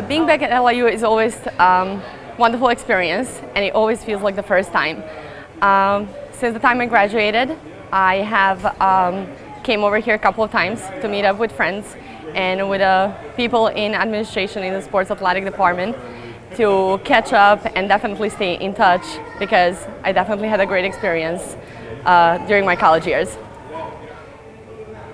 Being back at LIU is always wonderful experience, and it always feels like the first time. Since the time I graduated, I have came over here a couple of times to meet up with friends and with people in administration in the sports athletic department to catch up and definitely stay in touch, because I definitely had a great experience during my college years.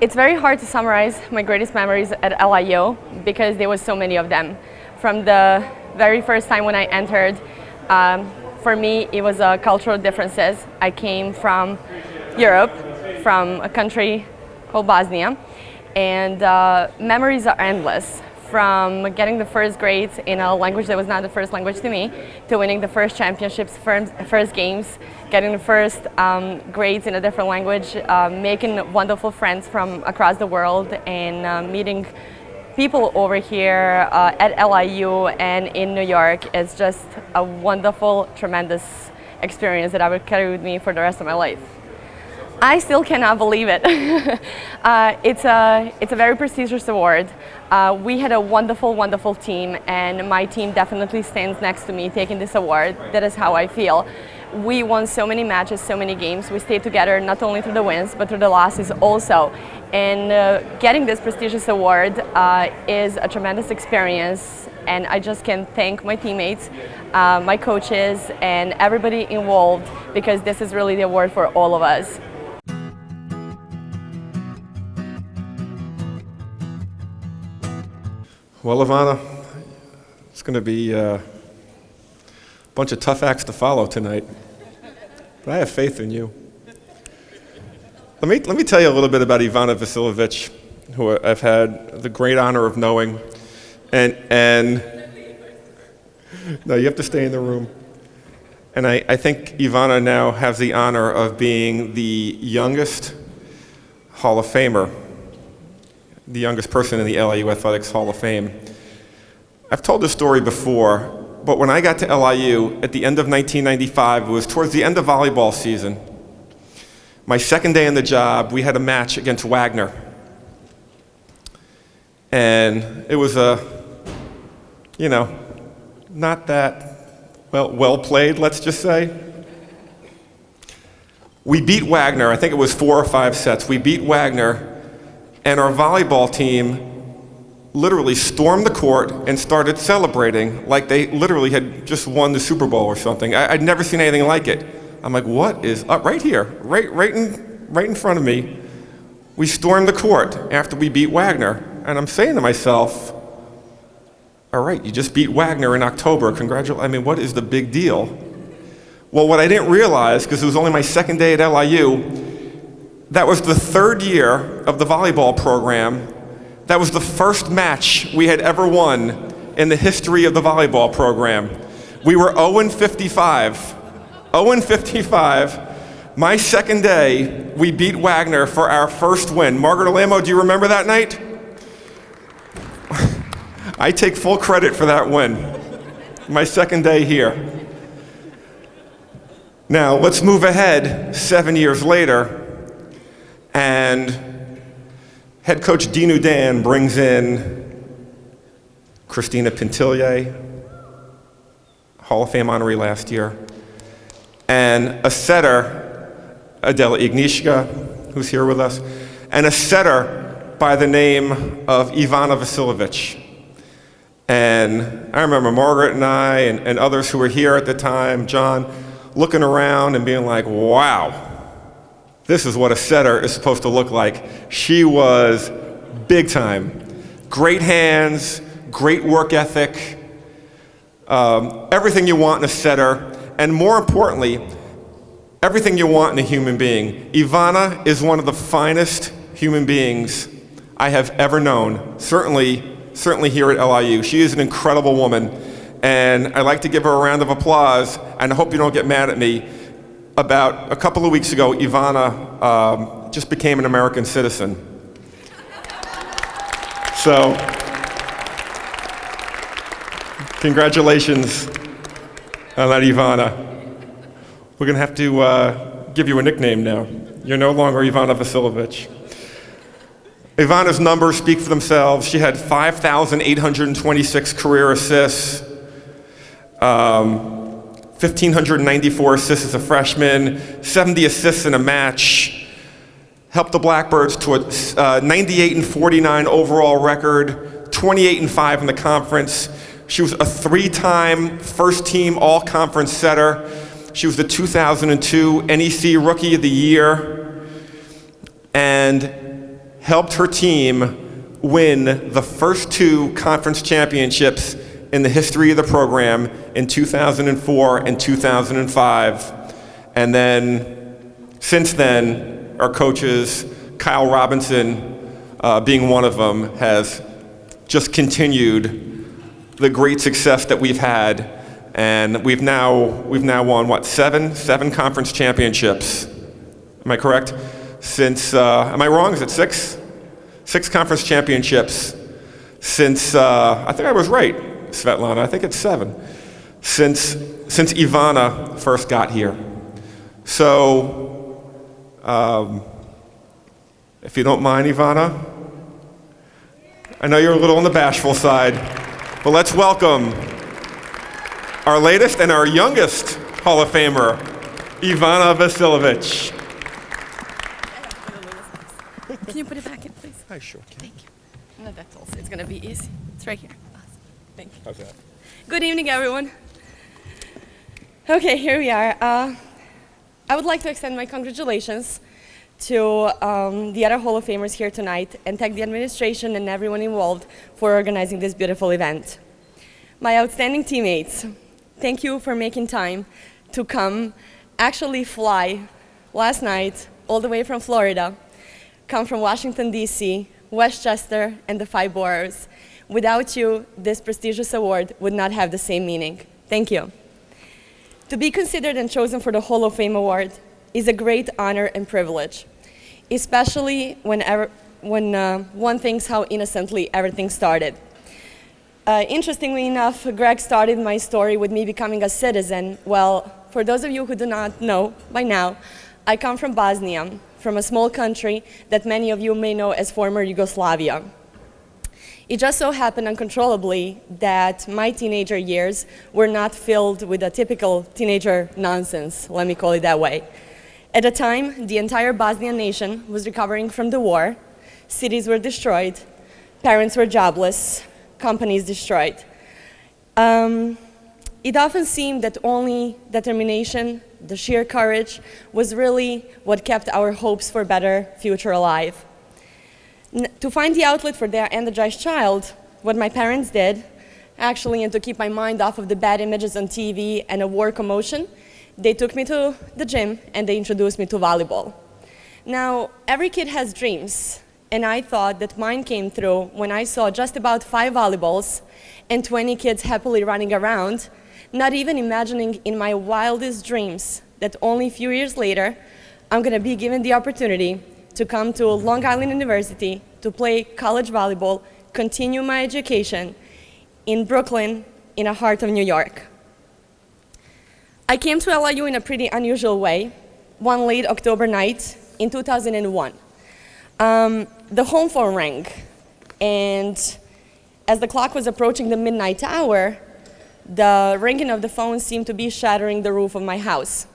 It's very hard to summarize my greatest memories at LIU because there was so many of them. From the very first time when I entered, for me it was cultural differences. I came from Europe, from a country called Bosnia, and memories are endless. From getting the first grades in a language that was not the first language to me, to winning the first championships, first games, getting the first grades in a different language, making wonderful friends from across the world, and meeting people over here at LIU and in New York is just a wonderful, tremendous experience that I would carry with me for the rest of my life. I still cannot believe it. It's a very prestigious award. We had a wonderful, wonderful team, and my team definitely stands next to me taking this award. That is how I feel. We won so many matches, so many games. We stayed together not only through the wins, but through the losses also. And getting this prestigious award is a tremendous experience, and I just can thank my teammates, my coaches, and everybody involved, because this is really the award for all of us. Well, Ivana, it's going to be a bunch of tough acts to follow tonight, but I have faith in you. Let me tell you a little bit about Ivana Vasiljevic, who I've had the great honor of knowing, and no, you have to stay in the room. And I think Ivana now has the honor of being the youngest Hall of Famer, the youngest person in the LIU Athletics Hall of Fame. I've told this story before, but when I got to LIU at the end of 1995, it was towards the end of volleyball season. My second day on the job, we had a match against Wagner. And it was not that well played, let's just say. We beat Wagner, I think it was 4 or 5 sets. We beat Wagner, and our volleyball team literally stormed the court and started celebrating like they literally had just won the Super Bowl or something. I'd never seen anything like it. I'm like, what is up? Right here, right in front of me. We stormed the court after we beat Wagner. And I'm saying to myself, all right, you just beat Wagner in October. Congratulations. I mean, what is the big deal? Well, what I didn't realize, because it was only my second day at LIU, that was the 3rd year of the volleyball program. That was the first match we had ever won in the history of the volleyball program. We were 0-55. 0-55. My second day, we beat Wagner for our first win. Margaret Alamo, do you remember that night? I take full credit for that win. My second day here. Now, let's move ahead 7 years later. And head coach Dean Udan brings in Christina Pintillier, Hall of Fame honoree last year, and a setter, Adela Ignishka, who's here with us, and a setter by the name of Ivana Vasiljevic. And I remember Margaret and I and others who were here at the time, John, looking around and being like, wow. This is what a setter is supposed to look like. She was big time. Great hands, great work ethic, everything you want in a setter, and more importantly, everything you want in a human being. Ivana is one of the finest human beings I have ever known, certainly here at LIU. She is an incredible woman, and I'd like to give her a round of applause, and I hope you don't get mad at me. About a couple of weeks ago, Ivana just became an American citizen. So, congratulations on that, Ivana. We're going to have to give you a nickname now. You're no longer Ivana Vasiljevic. Ivana's numbers speak for themselves. She had 5,826 career assists, 1,594 assists as a freshman, 70 assists in a match, helped the Blackbirds to a 98-49 overall record, 28-5 in the conference. She was a 3-time first-team all-conference setter. She was the 2002 NEC Rookie of the Year and helped her team win the first 2 conference championships in the history of the program in 2004 and 2005. And then, since then, our coaches, Kyle Robinson being one of them, has just continued the great success that we've had. And we've now won, what, seven conference championships? Am I correct? Since, am I wrong? Is it 6? 6 conference championships since, I think I was right, Svetlana, I think it's 7, since Ivana first got here. So, if you don't mind, Ivana, I know you're a little on the bashful side, but let's welcome our latest and our youngest Hall of Famer, Ivana Vasiljevic. Can you put it back in, please? I sure can. Thank you. No, that's also, it's gonna be easy. It's right here. Awesome. Thank you. How's that? Good evening, everyone. Okay, here we are. I would like to extend my congratulations to the other Hall of Famers here tonight and thank the administration and everyone involved for organizing this beautiful event. My outstanding teammates, thank you for making time to come, actually fly last night all the way from Florida, come from Washington, D.C., Westchester, and the 5 boroughs. Without you, this prestigious award would not have the same meaning. Thank you. To be considered and chosen for the Hall of Fame Award is a great honor and privilege, especially when one thinks how innocently everything started. Interestingly enough, Greg started my story with me becoming a citizen. Well, for those of you who do not know by now, I come from Bosnia, from a small country that many of you may know as former Yugoslavia. It just so happened uncontrollably that my teenager years were not filled with a typical teenager nonsense, let me call it that way. At the time, the entire Bosnian nation was recovering from the war, cities were destroyed, parents were jobless, companies destroyed. It often seemed that only determination, the sheer courage, was really what kept our hopes for a better future alive. To find the outlet for their energized child, what my parents did, actually, and to keep my mind off of the bad images on TV and a war commotion, they took me to the gym and they introduced me to volleyball. Now, every kid has dreams, and I thought that mine came through when I saw just about 5 volleyballs and 20 kids happily running around, not even imagining in my wildest dreams that only a few years later, I'm gonna be given the opportunity to come to Long Island University to play college volleyball, continue my education in Brooklyn, in the heart of New York. I came to LIU in a pretty unusual way, one late October night in 2001. The home phone rang, and as the clock was approaching the midnight hour, the ringing of the phone seemed to be shattering the roof of my house.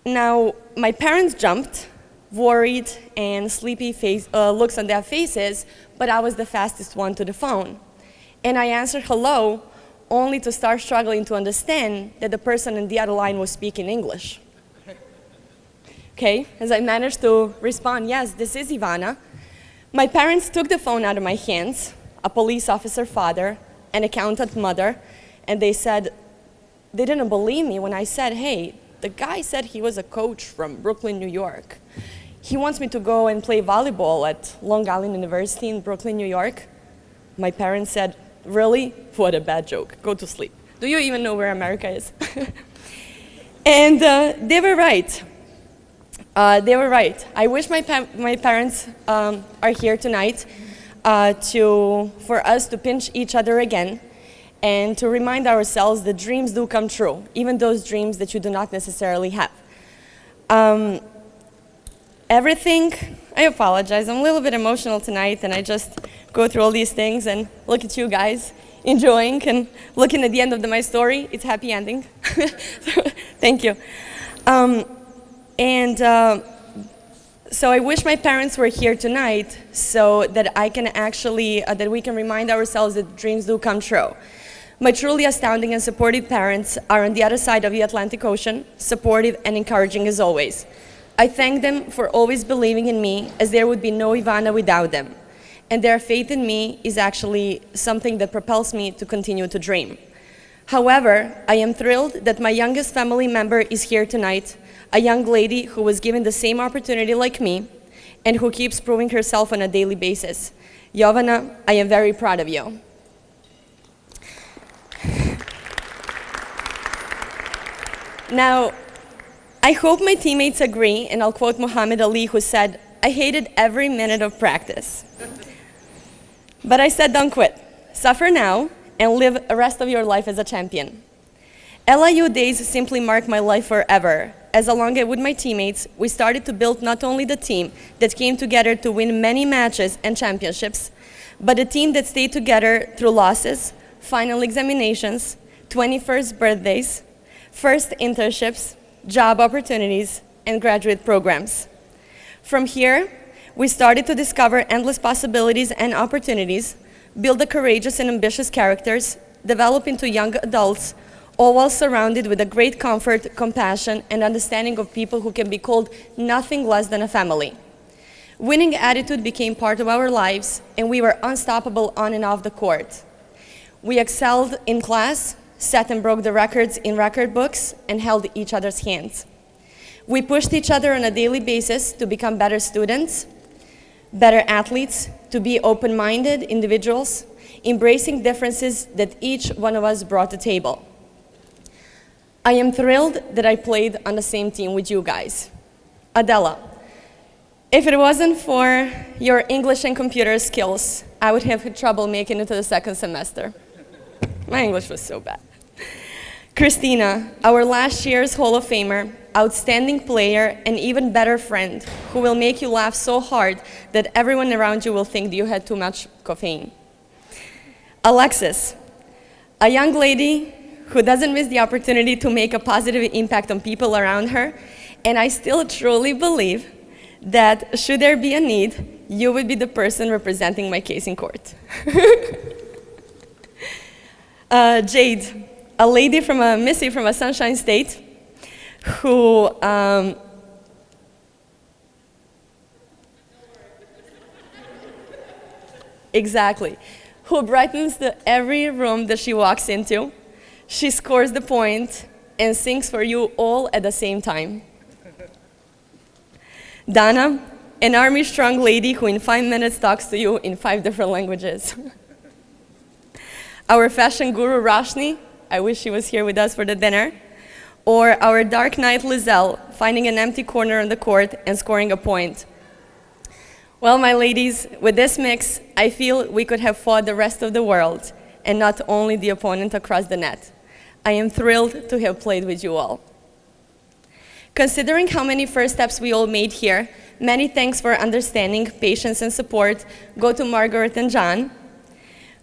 Now, my parents jumped, worried and sleepy looks on their faces, but I was the fastest one to the phone. And I answered hello, only to start struggling to understand that the person on the other line was speaking English. Okay, as I managed to respond, yes, this is Ivana, my parents took the phone out of my hands, a police officer father, an accountant mother, and they said, they didn't believe me when I said, hey, the guy said he was a coach from Brooklyn, New York. He wants me to go and play volleyball at Long Island University in Brooklyn, New York. My parents said, really? What a bad joke. Go to sleep. Do you even know where America is? And they were right. They were right. I wish my parents are here tonight for us to pinch each other again and to remind ourselves that dreams do come true, even those dreams that you do not necessarily have. Everything, I apologize, I'm a little bit emotional tonight, and I just go through all these things and look at you guys enjoying and looking at the end of my story. It's happy ending. Thank you. So I wish my parents were here tonight so that I can actually, that we can remind ourselves that dreams do come true. My truly astounding and supportive parents are on the other side of the Atlantic Ocean, supportive and encouraging as always. I thank them for always believing in me, as there would be no Ivana without them. And their faith in me is actually something that propels me to continue to dream. However, I am thrilled that my youngest family member is here tonight, a young lady who was given the same opportunity like me and who keeps proving herself on a daily basis. Jovana, I am very proud of you. Now, I hope my teammates agree, and I'll quote Muhammad Ali, who said, "I hated every minute of practice." But I said, don't quit. Suffer now and live the rest of your life as a champion. LIU days simply mark my life forever, as along with my teammates, we started to build not only the team that came together to win many matches and championships, but a team that stayed together through losses, final examinations, 21st birthdays, first internships, job opportunities, and graduate programs. From here, we started to discover endless possibilities and opportunities, build the courageous and ambitious characters, develop into young adults, all while surrounded with a great comfort, compassion, and understanding of people who can be called nothing less than a family. Winning attitude became part of our lives, and we were unstoppable on and off the court. We excelled in class, set and broke the records in record books, and held each other's hands. We pushed each other on a daily basis to become better students, better athletes, to be open-minded individuals, embracing differences that each one of us brought to the table. I am thrilled that I played on the same team with you guys. Adela, if it wasn't for your English and computer skills, I would have had trouble making it to the second semester. My English was so bad. Christina, our last year's Hall of Famer, outstanding player, and even better friend, who will make you laugh so hard that everyone around you will think that you had too much caffeine. Alexis, a young lady who doesn't miss the opportunity to make a positive impact on people around her, and I still truly believe that should there be a need, you would be the person representing my case in court. Jade, a lady from Missy from a Sunshine State, who exactly, who brightens every room that she walks into. She scores the point and sings for you all at the same time. Dana, an army-strong lady who in 5 minutes talks to you in 5 different languages. Our fashion guru, Roshni, I wish she was here with us for the dinner. Or our Dark Knight, Lizelle, finding an empty corner on the court and scoring a point. Well, my ladies, with this mix, I feel we could have fought the rest of the world, and not only the opponent across the net. I am thrilled to have played with you all. Considering how many first steps we all made here, many thanks for understanding, patience, and support go to Margaret and John,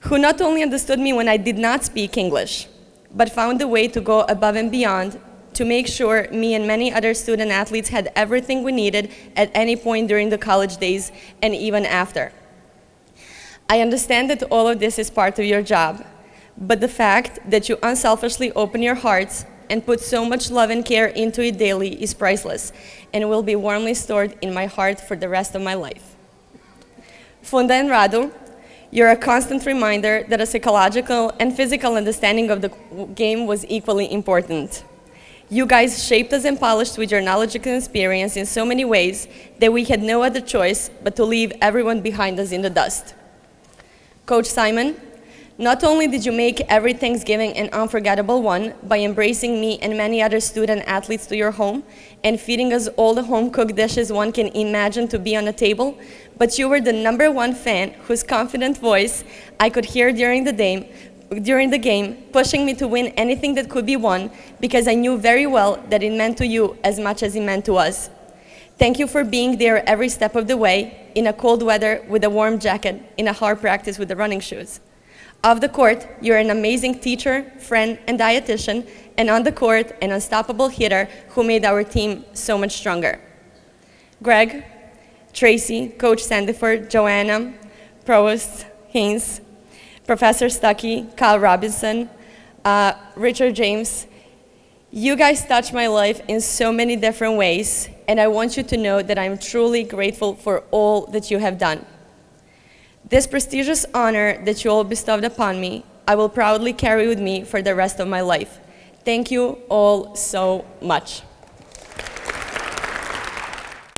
who not only understood me when I did not speak English, but found a way to go above and beyond to make sure me and many other student athletes had everything we needed at any point during the college days and even after. I understand that all of this is part of your job, but the fact that you unselfishly open your hearts and put so much love and care into it daily is priceless and will be warmly stored in my heart for the rest of my life. Funda and Radu, you're a constant reminder that a psychological and physical understanding of the game was equally important. You guys shaped us and polished with your knowledge and experience in so many ways that we had no other choice but to leave everyone behind us in the dust. Coach Simon, not only did you make every Thanksgiving an unforgettable one by embracing me and many other student athletes to your home and feeding us all the home-cooked dishes one can imagine to be on a table, but you were the #1 fan whose confident voice I could hear during the game, pushing me to win anything that could be won because I knew very well that it meant to you as much as it meant to us. Thank you for being there every step of the way, in a cold weather with a warm jacket, in a hard practice with the running shoes. Off the court, you're an amazing teacher, friend, and dietitian, and on the court, an unstoppable hitter who made our team so much stronger. Greg, Tracy, Coach Sandiford, Joanna, Provost Haynes, Professor Stuckey, Kyle Robinson, Richard James, you guys touched my life in so many different ways, and I want you to know that I'm truly grateful for all that you have done. This prestigious honor that you all bestowed upon me, I will proudly carry with me for the rest of my life. Thank you all so much.